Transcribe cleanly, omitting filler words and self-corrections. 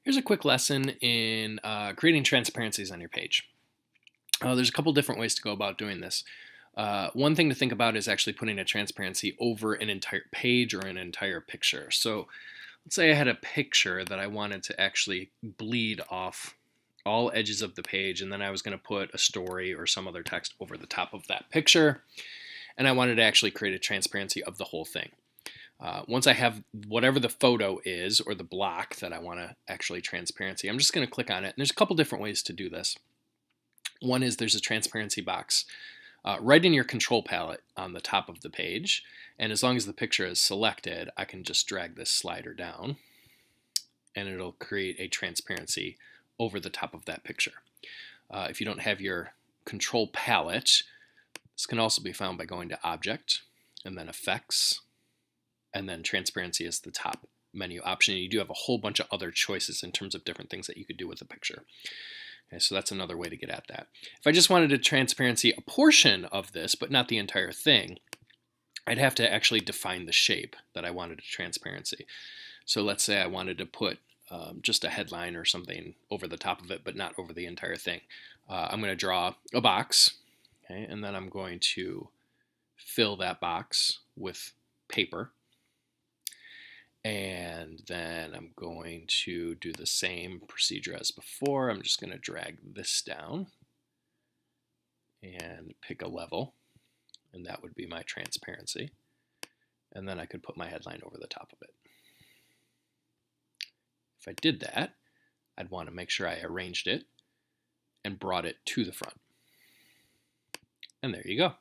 Here's a quick lesson in creating transparencies on your page. There's a couple different ways to go about doing this. One thing to think about is actually putting a transparency over an entire page or an entire picture. So let's say I had a picture that I wanted to actually bleed off all edges of the page, and then I was going to put a story or some other text over the top of that picture, and I wanted to actually create a transparency of the whole thing. Once I have whatever the photo is or the block that I want to actually transparency, I'm just going to click on it. And there's a couple different ways to do this. One is there's a transparency box right in your control palette on the top of the page. And as long as the picture is selected, I can just drag this slider down and it'll create a transparency over the top of that picture. If you don't have your control palette, this can also be found by going to Object and then Effects, and then transparency is the top menu option. And you do have a whole bunch of other choices in terms of different things that you could do with the picture. Okay, so that's another way to get at that. If I just wanted to transparency a portion of this, but not the entire thing, I'd have to actually define the shape that I wanted to transparency. So let's say I wanted to put just a headline or something over the top of it, but not over the entire thing. I'm going to draw a box, okay, and then I'm going to fill that box with paper. And then I'm going to do the same procedure as before. I'm just going to drag this down and pick a level, and that would be my transparency. And then I could put my headline over the top of it. If I did that, I'd want to make sure I arranged it and brought it to the front. And there you go.